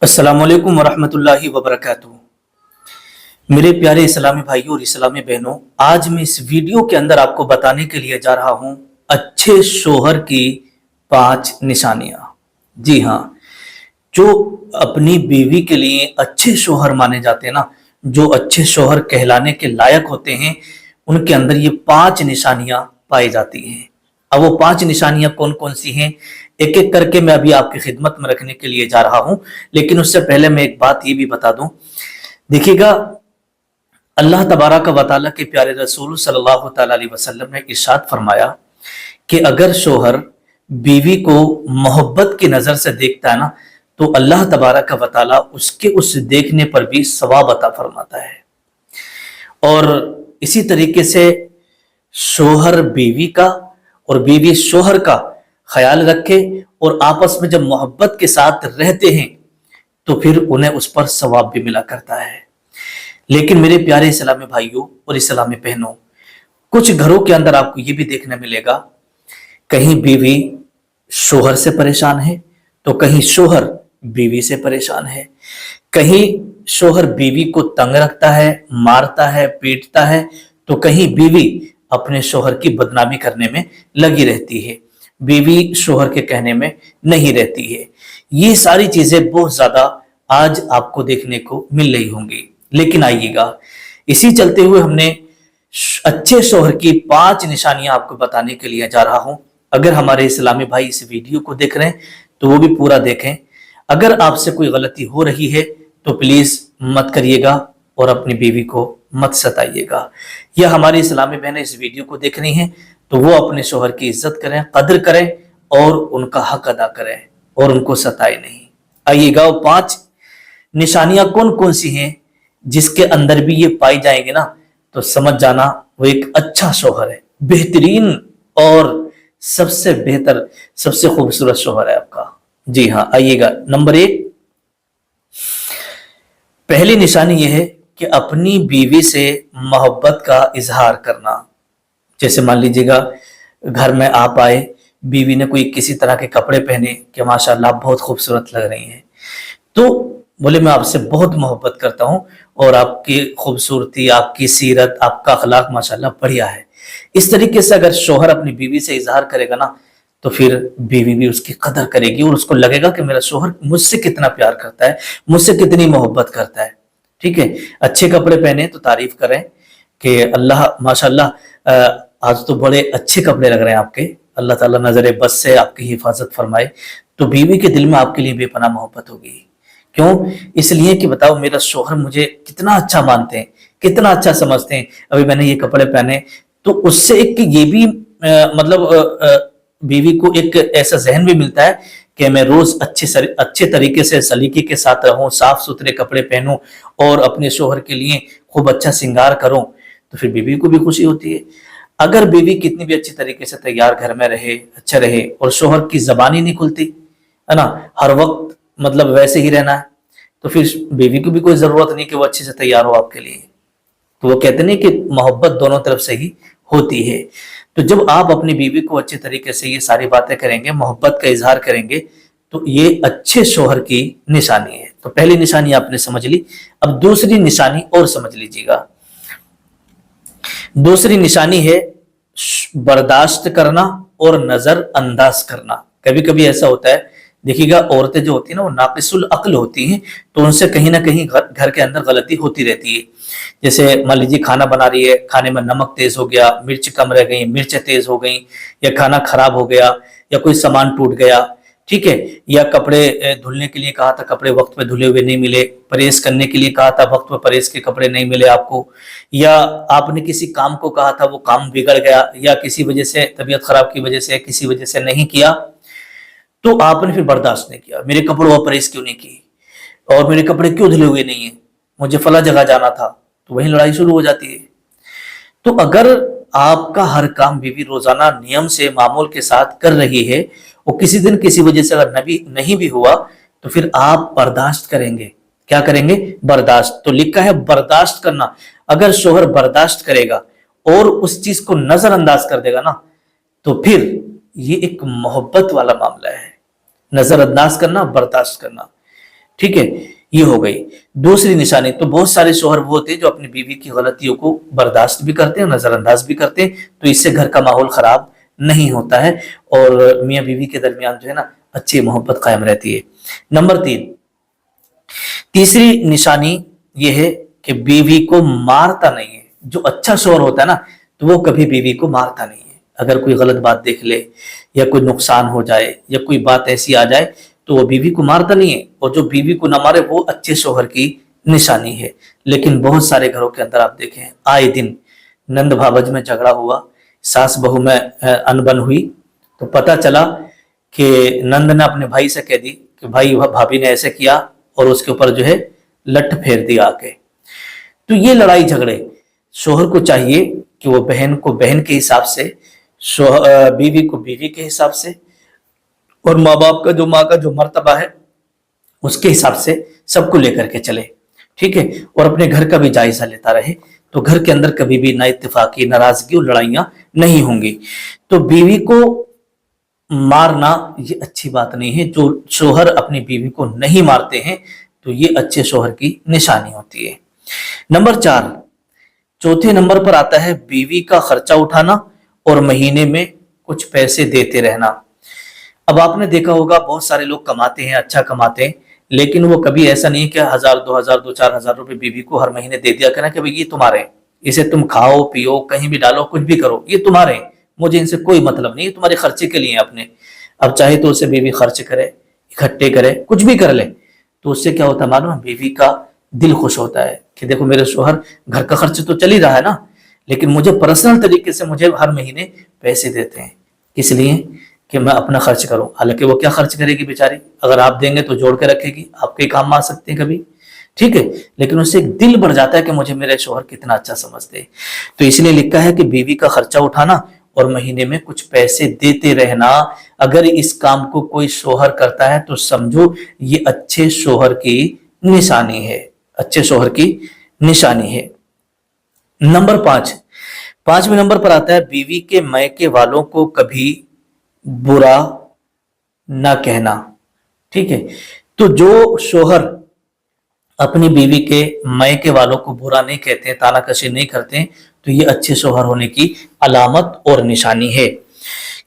अस्सलाम वालेकुम वरहमतुल्लाहि वबरकातुहू। मेरे प्यारे इस्लामी भाइयों और इस्लामी बहनों, आज मैं इस वीडियो के अंदर आपको बताने के लिए जा रहा हूं अच्छे शोहर की 5 निशानियां। जी हाँ, जो अपनी बीवी के लिए अच्छे शोहर माने जाते हैं ना, जो अच्छे शोहर कहलाने के लायक होते हैं, उनके अंदर ये 5 निशानियां पाई जाती हैं। अब वो 5 निशानियां कौन कौन सी हैं, एक एक करके मैं अभी आपकी खिदमत में रखने के लिए जा रहा हूं। लेकिन उससे पहले मैं एक बात ये भी बता दूं, देखिएगा, अल्लाह तबारक व तआला के प्यारे रसूल सल्लल्लाहु अलैहि वसल्लम ने इरशाद फरमाया कि अगर शोहर बीवी को मोहब्बत की नजर से देखता है ना, तो अल्लाह तबारक व तआला उसके उस देखने पर भी सवाब अता फरमाता है। और इसी तरीके से शोहर बीवी का और बीवी शोहर का ख्याल रखे और आपस में जब मोहब्बत के साथ रहते हैं तो फिर उन्हें उस पर सवाब भी मिला करता है। लेकिन मेरे प्यारे इस्लामी भाइयों और इस्लामी बहनों, कुछ घरों के अंदर आपको यह भी देखने मिलेगा, कहीं बीवी शोहर से परेशान है तो कहीं शोहर बीवी से परेशान है, कहीं शोहर बीवी को तंग रखता है, मारता है, पीटता है, तो कहीं बीवी अपने शोहर की बदनामी करने में लगी रहती है, बीवी शोहर के कहने में नहीं रहती है। ये सारी चीजें बहुत ज्यादा आज आपको देखने को मिल रही होंगी। लेकिन आइएगा, इसी चलते हुए हमने अच्छे शोहर की 5 निशानियां आपको बताने के लिए जा रहा हूं। अगर हमारे इस्लामी भाई इस वीडियो को देख रहे हैं तो वो भी पूरा देखें। अगर आपसे कोई गलती हो रही है तो प्लीज मत करिएगा और अपनी बीवी को मत सताइएगा। या हमारी इस्लामी बहनें इस वीडियो को देख रही हैं तो वो अपने शोहर की इज्जत करें, कदर करें और उनका हक अदा करें और उनको सताए नहीं। आइएगा, वो 5 निशानियां कौन कौन सी हैं जिसके अंदर भी ये पाई जाएंगे ना, तो समझ जाना वो एक अच्छा शोहर है, बेहतरीन और सबसे बेहतर, सबसे खूबसूरत शोहर है आपका। जी हाँ, आइएगा। नंबर 1, पहली निशानी यह है कि अपनी बीवी से मोहब्बत का इजहार करना। जैसे मान लीजिएगा, घर में आप आए, बीवी ने कोई किसी तरह के कपड़े पहने कि माशाल्लाह आप बहुत खूबसूरत लग रही हैं, तो बोले मैं आपसे बहुत मोहब्बत करता हूं और आपकी खूबसूरती, आपकी सीरत, आपका अखलाक माशाल्लाह बढ़िया है। इस तरीके से अगर शोहर अपनी बीवी से इजहार करेगा ना, तो फिर बीवी भी उसकी कदर करेगी और उसको लगेगा कि मेरा शोहर मुझसे कितना प्यार करता है, मुझसे कितनी मोहब्बत करता है। ठीक है, अच्छे कपड़े पहने तो तारीफ करें कि अल्लाह माशाल्लाह आज तो बड़े अच्छे कपड़े लग रहे हैं आपके, अल्लाह ताला नजर बस से आपकी हिफाजत फरमाए। तो बीवी के दिल में आपके लिए बेपनाह मोहब्बत होगी। क्यों? इसलिए कि बताओ मेरा शोहर मुझे कितना अच्छा मानते हैं, कितना अच्छा समझते हैं, अभी मैंने ये कपड़े पहने, तो उससे एक ये भी बीवी को एक ऐसा जहन भी मिलता है कि मैं रोज अच्छे तरीके से सलीके के साथ रहूं, साफ सुथरे कपड़े पहनूं और अपने शोहर के लिए खूब अच्छा श्रृंगार करूं, तो फिर बीवी को भी खुशी होती है। अगर बीवी कितनी भी अच्छी तरीके से तैयार घर में रहे, अच्छा रहे, और शोहर की जबान ही नहीं खुलती है ना, हर वक्त वैसे ही रहना है, तो फिर बीवी को भी कोई जरूरत नहीं कि वो अच्छे से तैयार हो आपके लिए। तो वो कहते नहीं कि मोहब्बत दोनों तरफ से ही होती है। तो जब आप अपनी बीवी को अच्छे तरीके से ये सारी बातें करेंगे, मोहब्बत का इजहार करेंगे, तो ये अच्छे शोहर की निशानी है। तो पहली निशानी आपने समझ ली। अब दूसरी निशानी और समझ लीजिएगा। दूसरी निशानी है बर्दाश्त करना और नजर अंदाज करना। कभी कभी ऐसा होता है, देखिएगा, औरतें जो होती है ना, वो नाकिसुल अक्ल होती हैं, तो उनसे कहीं ना कहीं घर के अंदर गलती होती रहती है। जैसे मान लीजिए खाना बना रही है, खाने में नमक तेज हो गया, मिर्च कम रह गई, मिर्चें तेज हो गई, या खाना खराब हो गया, या कोई सामान टूट गया, ठीक है, या कपड़े धुलने के लिए कहा था, कपड़े वक्त पे धुले हुए नहीं मिले, प्रेस करने के लिए कहा था, वक्त पे प्रेस के कपड़े नहीं मिले आपको, या आपने किसी काम को कहा था, वो काम बिगड़ गया, या किसी वजह से, तबीयत खराब की वजह से, किसी वजह से नहीं किया, तो आपने फिर बर्दाश्त नहीं किया। मेरे कपड़ों पर प्रेस क्यों नहीं की, और मेरे कपड़े क्यों धुले हुए नहीं है, मुझे फला जगह जाना था, तो वही लड़ाई शुरू हो जाती है। तो अगर आपका हर काम बीवी रोजाना नियम से, मामूल के साथ कर रही है, और किसी दिन किसी वजह से अगर नहीं भी हुआ, तो फिर आप बर्दाश्त करेंगे। क्या करेंगे? बर्दाश्त। तो लिखा है बर्दाश्त करना। अगर शोहर बर्दाश्त करेगा और उस चीज को नजरअंदाज कर देगा ना, तो फिर ये एक मोहब्बत वाला मामला है। नजरअंदाज करना, बर्दाश्त करना। ٹھیک ہے، یہ ہو گئی دوسری نشانی۔ تو بہت سارے شوہر وہ ہوتے ہیں جو اپنی بیوی کی غلطیوں کو برداشت بھی کرتے ہیں، نظر انداز بھی کرتے ہیں، تو اس سے گھر کا ماحول خراب نہیں ہوتا ہے اور میاں بیوی کے درمیان جو ہے نا اچھی محبت قائم رہتی ہے۔ نمبر 3، تیسری نشانی یہ ہے کہ بیوی کو مارتا نہیں ہے۔ جو اچھا شوہر ہوتا ہے نا تو وہ کبھی بیوی کو مارتا نہیں ہے۔ اگر کوئی غلط بات دیکھ لے یا کوئی نقصان ہو جائے یا کوئی بات ایسی آ جائے تو وہ بیوی کو مارتا نہیں ہے، اور جو بیوی کو نہ مارے وہ اچھے شوہر کی نشانی ہے۔ لیکن بہت سارے گھروں کے اندر آپ دیکھیں آئے دن نند بھاوج میں جھگڑا ہوا، ساس بہو میں انبن ہوئی، تو پتہ چلا کہ نند نے اپنے بھائی سے کہہ دی کہ بھائی بھابھی نے ایسے کیا، اور اس کے اوپر جو ہے لٹ پھیر دیا آ کے۔ تو یہ لڑائی جھگڑے، شوہر کو چاہیے کہ وہ بہن کو بہن کے حساب سے، بیوی کو بیوی کے حساب سے، اور ماں باپ کا ماں کا جو مرتبہ ہے اس کے حساب سے سب کو لے کر کے چلے، ٹھیک ہے، اور اپنے گھر کا بھی جائزہ لیتا رہے، تو گھر کے اندر کبھی بھی نا اتفاقی، ناراضگی اور لڑائیاں نہیں ہوں گی۔ تو بیوی کو مارنا یہ اچھی بات نہیں ہے۔ جو شوہر اپنی بیوی کو نہیں مارتے ہیں تو یہ اچھے شوہر کی نشانی ہوتی ہے۔ نمبر 4، چوتھے نمبر پر آتا ہے بیوی کا خرچہ اٹھانا اور مہینے میں کچھ پیسے دیتے رہنا۔ اب آپ نے دیکھا ہوگا بہت سارے لوگ کماتے ہیں، اچھا کماتے ہیں، لیکن وہ کبھی ایسا نہیں کہ 1000 2000 2-4 ہزار روپے بیوی کو ہر مہینے دے دیا کریں کہ بھئی یہ تمہارے ہیں، اسے تم کھاؤ پیو کہیں بھی ڈالو کچھ بھی کرو، یہ تمہارے ہیں، مجھے ان سے کوئی مطلب نہیں، یہ تمہارے خرچے کے لیے ہیں اپنے۔ اب چاہے تو اسے بیوی خرچ کرے، اکٹھے کرے، کچھ بھی کر لے، تو اس سے کیا ہوتا ہے معلوم ہے؟ بیوی کا دل خوش ہوتا ہے کہ دیکھو میرے شوہر گھر کا خرچ تو چل ہی رہا ہے نا، لیکن مجھے پرسنل طریقے سے مجھے ہر مہینے پیسے دیتے ہیں، اس لیے کہ میں اپنا خرچ کروں۔ حالانکہ وہ کیا خرچ کرے گی بیچاری؟ اگر آپ دیں گے تو جوڑ کے رکھے گی، آپ کے کام آ سکتے ہیں کبھی، ٹھیک ہے، لیکن اس سے ایک دل بڑھ جاتا ہے کہ مجھے میرے شوہر کتنا اچھا سمجھتے ہیں۔ تو اس لیے لکھا ہے کہ بیوی کا خرچہ اٹھانا اور مہینے میں کچھ پیسے دیتے رہنا۔ اگر اس کام کو کوئی شوہر کرتا ہے تو سمجھو یہ اچھے شوہر کی نشانی ہے، اچھے شوہر کی نشانی ہے۔ نمبر 5، 5ویں نمبر پر آتا ہے بیوی کے میکے والوں کو کبھی برا نہ کہنا، ٹھیک ہے۔ تو جو شوہر اپنی بیوی کے میکے والوں کو برا نہیں کہتے ہیں، تانا کشی نہیں کرتے ہیں، تو یہ اچھے شوہر ہونے کی علامت اور نشانی ہے۔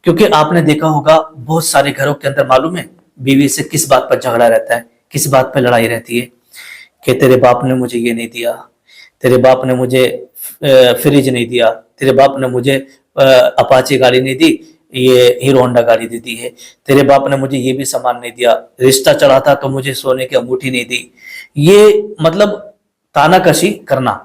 کیونکہ آپ نے دیکھا ہوگا بہت سارے گھروں کے اندر معلوم ہے بیوی سے کس بات پر جھگڑا رہتا ہے، کس بات پر لڑائی رہتی ہے کہ تیرے باپ نے مجھے یہ نہیں دیا، تیرے باپ نے مجھے فریج نہیں دیا، تیرے باپ نے مجھے اپاچی گاڑی نہیں دی، یہ ہیرو ہونڈا گاڑی دے دی ہے، تیرے باپ نے مجھے یہ بھی سامان نہیں دیا، رشتہ چڑھا تھا تو مجھے سونے کی انگوٹھی نہیں دی۔ یہ مطلب تانا کشی کرنا،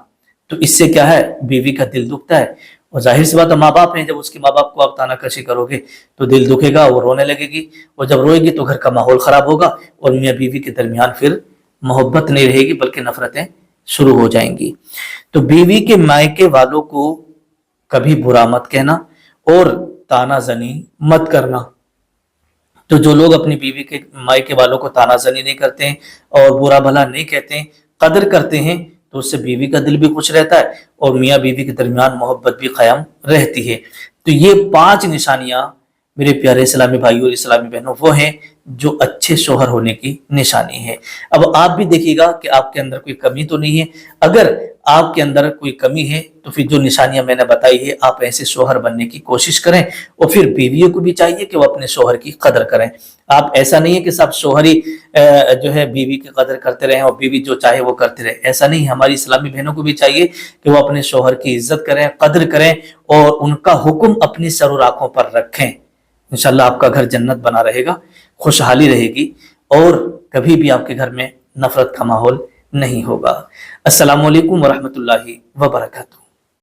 تو اس سے کیا ہے بیوی کا دل دکھتا ہے، اور ظاہر سی بات ہے ماں باپ ہیں، جب اس کے ماں باپ کو آپ تانا کشی کرو گے تو دل دکھے گا، وہ رونے لگے گی، اور جب روئے گی تو گھر کا ماحول خراب ہوگا، اور میاں بیوی کے درمیان پھر محبت نہیں رہے گی بلکہ نفرتیں شروع ہو جائیں گی۔ تو بیوی کے مائکے والوں کو کبھی برا مت کہنا اور تانا زنی مت کرنا۔ تو جو لوگ اپنی بیوی کے مائکے والوں کو تانا زنی نہیں کرتے ہیں اور برا بھلا نہیں کہتے ہیں، قدر کرتے ہیں، تو اس سے بیوی کا دل بھی خوش رہتا ہے اور میاں بیوی کے درمیان محبت بھی قائم رہتی ہے۔ تو یہ 5 نشانیاں میرے پیارے اسلامی بھائیوں اور اسلامی بہنوں وہ ہیں جو اچھے شوہر ہونے کی نشانی ہے۔ اب آپ بھی دیکھیے گا کہ آپ کے اندر کوئی کمی تو نہیں ہے۔ اگر آپ کے اندر کوئی کمی ہے تو پھر جو نشانیاں میں نے بتائی ہے آپ ایسے شوہر بننے کی کوشش کریں، اور پھر بیویوں کو بھی چاہیے کہ وہ اپنے شوہر کی قدر کریں۔ آپ ایسا نہیں ہے کہ سب شوہر ہی جو ہے بیوی کی قدر کرتے رہیں اور بیوی جو چاہے وہ کرتے رہے، ایسا نہیں۔ ہماری اسلامی بہنوں کو بھی چاہیے کہ وہ اپنے شوہر کی عزت کریں، قدر کریں، اور ان کا حکم اپنی سر و آنکھوں پر رکھیں۔ انشاءاللہ آپ کا گھر جنت بنا رہے گا، خوشحالی رہے گی، اور کبھی بھی آپ کے گھر میں نفرت کا ماحول نہیں ہوگا۔ السلام علیکم ورحمۃ اللہ وبرکاتہ۔